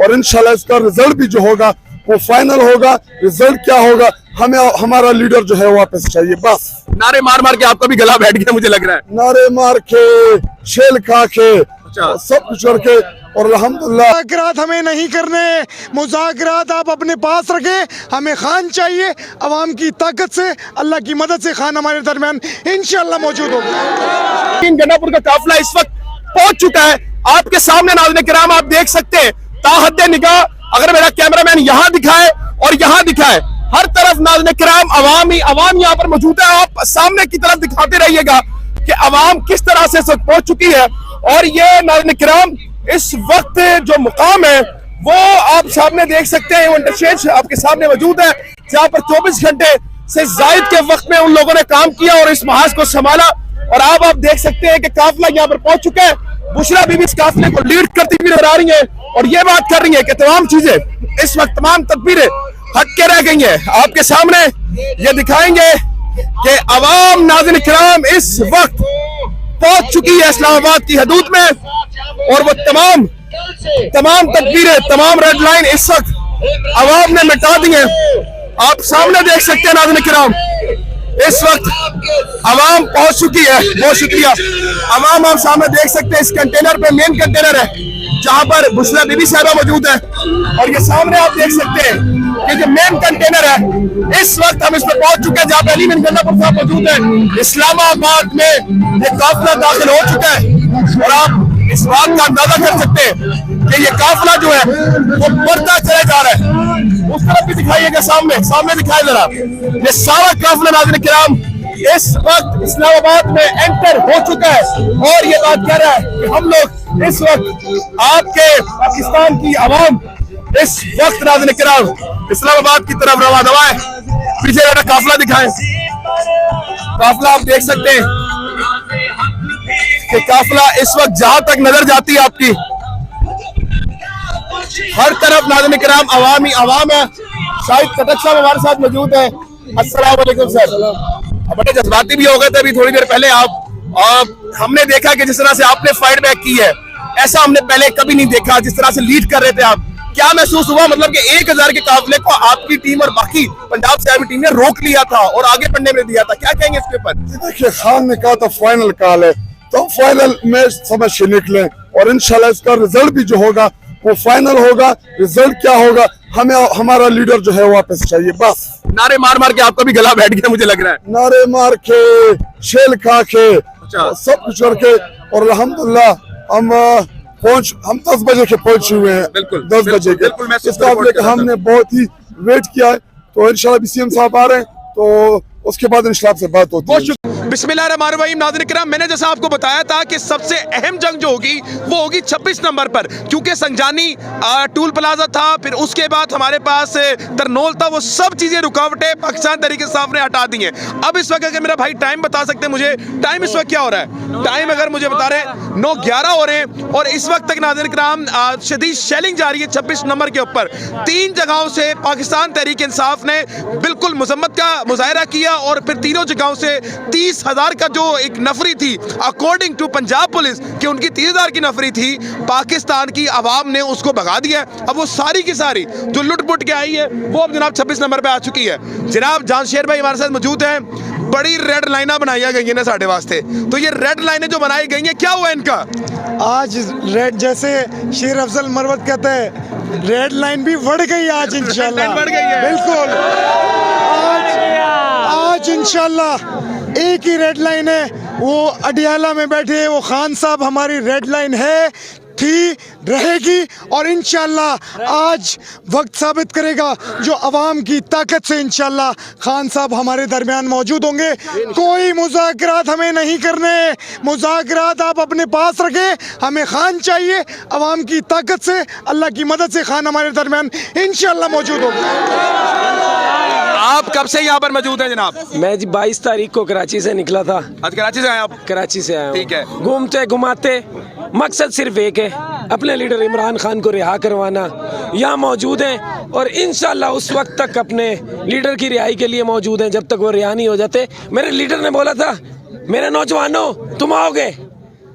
और इंशाल्लाह इसका रिजल्ट भी जो होगा वो फाइनल होगा। रिजल्ट क्या होगा, हमें हमारा लीडर जो है वापस चाहिए बस। नारे मार मार के आपका भी गला बैठ गया मुझे लग रहा है। नारे मार के, शेल खा के, सब कुछ करके, और अल्हम्दुलिल्लाह मुज़ाकरात हमें नहीं करने, मुज़ाकरात आप अपने पास रखें। हमें खान चाहिए, अवाम की ताकत से, अल्लाह की मदद से खान हमारे दरमियान इंशाअल्लाह मौजूद होगा। गंडापुर का काफिला इस वक्त पहुंच चुका है आपके सामने। नाज़रीन किराम आप देख सकते हैं ताहद्दे निगाह, अगर मेरा कैमरामैन यहाँ दिखाए और यहाँ दिखाए, हर तरफ नाज़रीन किराम अवाम यहाँ पर मौजूद है। आप सामने की तरफ दिखाते रहिएगा कि अवाम किस तरह से इस वक्त पहुंच चुकी है। और ये नाज़रीन किराम इस वक्त जो मुकाम है वो आप सामने देख सकते हैं, इंटरचेंज आपके सामने मौजूद है, जहां पर 24 घंटे से जायद के वक्त में उन लोगों ने काम किया और इस महाज को संभाला। और अब आप देख सकते हैं कि काफिला यहाँ पर पहुंच चुका है। बुशरा बीबी इस काफिले को लीड करती हुई नजर आ रही है और ये बात कर रही है कि तमाम चीजें इस वक्त, तमाम तदबीरें हट के रह गई हैं। आपके सामने ये दिखाएंगे कि अवाम नाज़रीन किराम इस वक्त पहुंच चुकी है इस्लामाबाद की हदूद में, और वो तमाम तदबीरें, तमाम रेड लाइन इस वक्त अवाम ने मिटा दी है। आप सामने देख सकते हैं नाज़रीन किराम, इस वक्त अवाम पहुंच चुकी है। बहुत शुक्रिया अवाम, आप सामने देख सकते हैं इस कंटेनर पे, मेन कंटेनर है जहां पर बुशरा बीबी साहबा मौजूद है। और ये सामने आप देख सकते हैं कि जो मेन कंटेनर है इस वक्त हम इस पर पहुंच चुके हैं, जहां पे अली बिन गंडापुर साहब मौजूद है। इस्लामाबाद में ये काफिला दाखिल हो चुका है और आप इस बात का अंदाजा कर सकते हैं कि ये काफिला जो है वो बढ़ता चला जा रहा है। उस तरफ भी दिखाइएगा, सामने दिखाई जरा, ये सारा काफिला नाज़रीन किराम इस वक्त इस्लामाबाद में एंटर हो चुका है। और ये बात कह रहा है कि हम लोग इस वक्त आपके पाकिस्तान की आवाम इस वक्त नाज़रीन किराम इस्लामाबाद की तरफ रवा दवा है। पीछे वाला काफिला दिखाएं, काफिला आप देख सकते हैं कि काफिला इस वक्त जहां तक नजर जाती है आपकी, हर तरफ नाज़रीन किराम अवाम ही अवाम है। शाहिद खटक साहब हमारे साथ मौजूद है। अस्सलाम वालेकुम सर। बड़े जज्बाती भी हो गए थे अभी थोड़ी देर पहले आप। हमने देखा कि जिस तरह से आपने फाइट बैक की है, ऐसा हमने पहले कभी नहीं देखा। जिस तरह से लीड कर रहे थे आप, क्या महसूस हुआ? मतलब कि 1000 के काफिले को आपकी टीम और बाकी पंजाब से आई टीम ने रोक लिया था और आगे बढ़ने में दिया था, क्या कहेंगे इसके ऊपर? देखिए, खान ने कहा था फाइनल कॉल है, तो फाइनल मैच समझ के निकले और इंशाल्लाह इसका रिजल्ट भी जो होगा वो फाइनल होगा। रिजल्ट क्या होगा, हमें हमारा लीडर जो है वापस चाहिए बस। नारे मार मार के आपका भी गला बैठ गया मुझे लग रहा है। नारे मार के, शेल खा के, सब कुछ करके, और अल्हम्दुलिल्लाह हम 10 बजे के पहुंचे हुए हैं। 10 बजे के इसका हमने बहुत ही वेट किया है। तो इंशाल्लाह सीएम साहब आ रहे हैं तो उसके बाद इंशाल्लाह से बात होती है। बिस्मिल्लाहिर्रहमानिर्रहीम। नाज़रीन किराम, मैंने जैसा आपको बताया था कि सबसे अहम जंग जो होगी वो होगी 26 नंबर पर, क्योंकि संजानी टूल प्लाजा था, फिर उसके बाद हमारे पास तरनोल था, वो सब चीज़ें रुकावटें पाकिस्तान तहरीक इंसाफ ने हटा दी हैं। अब इस वक्त अगर मेरा भाई टाइम बता सकते हैं मुझे, टाइम इस वक्त क्या हो रहा है? टाइम अगर मुझे बता रहे हैं 9:11 हो रहे हैं और इस वक्त तक नाज़रीन किराम शदीद शेलिंग जारी है 26 नंबर के ऊपर। 3 जगहों से पाकिस्तान तहरीक इंसाफ ने बिल्कुल मजम्मत का मुजाहरा किया और फिर तीनों जगहों से 30,000 का जो एक नफरी थी, अकॉर्डिंग टू पंजाब पुलिस कि उनकी 30,000 की नफरी थी, पाकिस्तान की आवाम ने उसको भगा दिया। अब वो सारी की सारी जो लुट पुट के आई है वो अब जनाब 26 नंबर पे आ चुकी है। जनाब जानशेर भाई हमारे साथ मौजूद हैं। बड़ी रेड लाइना बनाई गई है ना साढ़े वास्ते, तो ये रेड लाइनें जो बनाई गई हैं क्या हुआ इनका? आज रेड, जैसे शेर अफजल मरवत कहते हैं, रेड लाइन भी बढ़ गई आज इंशाल्लाह। बढ़ गई है बिल्कुल। आज इंशाल्लाह एक ही रेड लाइन है, वो अडियाला में बैठे वो खान साहब हमारी रेड लाइन है, थी, रहेगी और इंशाल्लाह आज वक्त साबित करेगा जो अवाम की ताकत से इंशाल्लाह खान साहब हमारे दरमियान मौजूद होंगे। कोई मुज़ाकरात हमें नहीं करने, मुज़ाकरात आप अपने पास रखें। हमें खान चाहिए, अवाम की ताकत से, अल्लाह की मदद से खान हमारे दरमियान इंशाल्लाह मौजूद होंगे। आप कब से यहाँ पर मौजूद हैं जनाब? मैं जी 22 तारीख को कराची से निकला था। आज कराची से आए आप? कराची से आया। ठीक है। घूमते घुमाते मकसद सिर्फ एक है, अपने लीडर इमरान खान को रिहा करवाना। यहाँ मौजूद हैं और इंशाल्लाह उस वक्त तक अपने लीडर की रिहाई के लिए मौजूद हैं जब तक वो रिहा नहीं हो जाते। मेरे लीडर ने बोला था, मेरे नौजवानों तुम आओगे,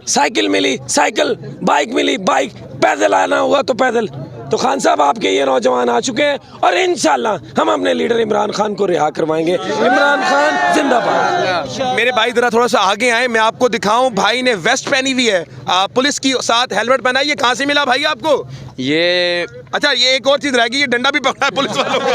साइकिल मिली साइकिल, बाइक मिली बाइक, पैदल आना हुआ तो पैदल। तो खान साहब आपके ये नौजवान आ चुके हैं और इंशाल्लाह हम अपने लीडर इमरान खान को रिहा करवाएंगे। इमरान खान जिंदाबाद। मेरे भाई जरा थोड़ा सा आगे आए, मैं आपको दिखाऊं। भाई ने वेस्ट पहनी हुई है, पुलिस की साथ हेलमेट पहना है। ये कहाँ से मिला भाई आपको? ये अच्छा, ये एक और चीज रहेगी, ये डंडा भी पकड़ा है पुलिस वालों का।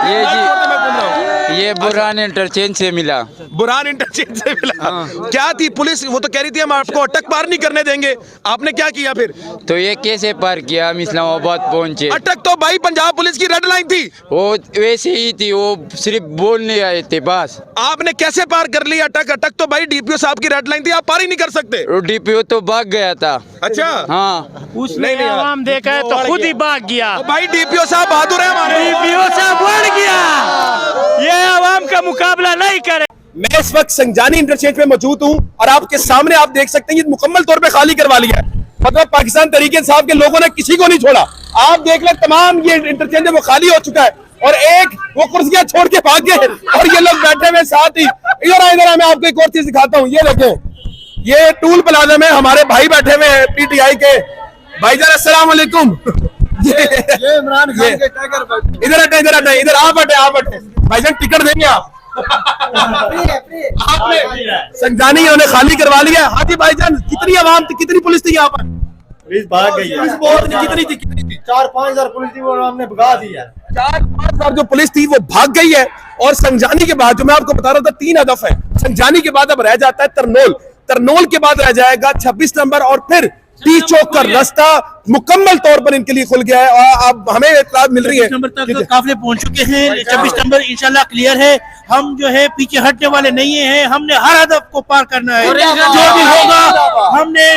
ये मैं बोल रहा हूँ। ये बुरहान इंटरचेंज से मिला। बुरहान इंटरचेंज से मिला। क्या थी पुलिस? वो तो कह रही थी हम आपको अटक पार नहीं करने देंगे। आपने क्या किया फिर? तो ये कैसे पार किया? हम इस्लामाबाद पहुंचे। अटक तो भाई पंजाब पुलिस की रेड लाइन थी। वो वैसे ही थी, वो सिर्फ बोलने आए थे बस। आपने कैसे पार कर लिया अटक? अटक तो भाई डीपीओ साहब की रेड लाइन थी, आप पार ही नहीं कर सकते। वो डीपीओ तो भाग गया था। अच्छा, हाँ, उसने आवाम देखा है तो खुद ही भाग गया। भाई डीपीओ साहब बहादुर है हमारे। डीपीओ साहब बढ़ गया, ये आवाम का मुकाबला नहीं करे। मैं इस वक्त संजानी इंटरचेंज पे मौजूद हूँ और आपके सामने आप देख सकते हैं ये मुकम्मल तौर पे खाली करवा लिया है। मतलब पाकिस्तान तरीके साहब के लोगों ने किसी को नहीं छोड़ा। आप देख लें, तमाम ये इंटरचेंज है वो खाली हो चुका है और एक वो कुर्सियां छोड़ के भाग गए और ये लोग बैठे हुए साथ ही। इधर मैं आपको एक और चीज दिखाता हूँ। ये देखें, ये टूल प्लाजा में हमारे भाई बैठे हुए हैं पीटीआई के भाईजान। अस्सलाम वालेकुम। ये इमरान खान के टाइगर। इधर हटे, इधर आप हटे भाईजान, टिकट देंगे आप? आपने संजानी उन्हें खाली करवा लिया। हाँ जी भाईजान, कितनी आवाम थी, कितनी पुलिस थी यहाँ पर? पुलिस भाग गई है। कितनी थी? 4-5 हजार पुलिस थी, वो हमने भगा दी है। 4-5 हजार जो पुलिस थी वो भाग गई है। और संजानी के बाद जो मैं आपको बता रहा था 3 हदफ है। संजानी के बाद अब रह जाता है तरनोल, तरनोल के बाद रह जाएगा 26 नंबर और फिर टी चौक का रास्ता मुकम्मल तौर पर इनके लिए खुल गया है। और अब हमें इत्तला मिल रही है 26 नंबर तक काफिले पहुंच चुके हैं। 26 नंबर इंशाल्लाह क्लियर है। हम जो है पीछे हटने वाले नहीं हैं, हमने हर हदफ को पार करना है। जो भी होगा, हमने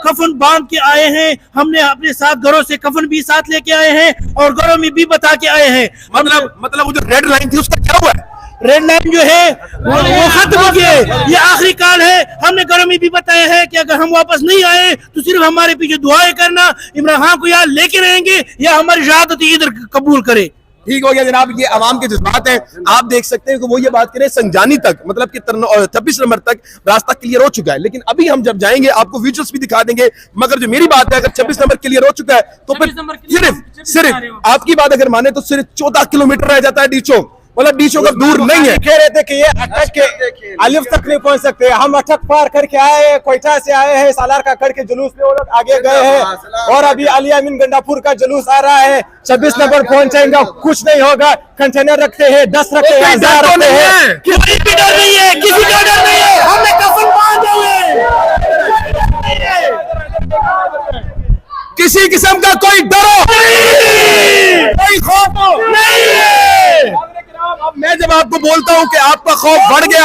कफन बांध के आए हैं, हमने अपने साथ घरों से कफन भी साथ लेके आए हैं और घरों में भी बता के आए हैं। मतलब वो जो रेड लाइन थी उसका क्या हुआ है? रेड लाइन जो है वो खत्म हो गया है, ये आखिरी काल है। हमने घरों में भी बताया है कि अगर हम वापस नहीं आए तो सिर्फ हमारे पीछे दुआएं करना, इमरान खान को यहाँ लेके रहेंगे या हमारी शहादत इधर कबूल करे। ठीक हो गया जनाब, ये आवाम के जज्बात हैं। आप देख सकते हैं कि वो ये बात करें संजानी तक, मतलब कि 26 नंबर तक रास्ता क्लियर हो चुका है। लेकिन अभी हम जब जाएंगे आपको विजुअल्स भी दिखा देंगे। मगर जो मेरी बात है, अगर 26 नंबर क्लियर हो चुका है तो फिर सिर्फ आपकी बात अगर माने तो सिर्फ 14 किलोमीटर रह जाता है डी चौक। मतलब डी चौक दूर नहीं है। कह रहे थे कि ये अटक के अलिफ तक नहीं पहुंच सकते। हम अटक पार करके आए हैं, कोयटा से आए हैं, सालार का कड़ के जुलूस में वो लोग आगे गए हैं और अभी अली अमीन गंडापुर का जुलूस आ रहा है। 26 नंबर पहुंचेंगे, कुछ नहीं होगा। कंटेनर रखते हैं, 10 रखते हैं, 1000 रखते हैं, किसी भी डर नहीं है, किसी का डर नहीं है। हमने कफन बांधे हुए, किसी किस्म का कोई डरो कोई खौफ नहीं है। अब मैं जब आपको बोलता हूं कि आपका खौफ बढ़ गया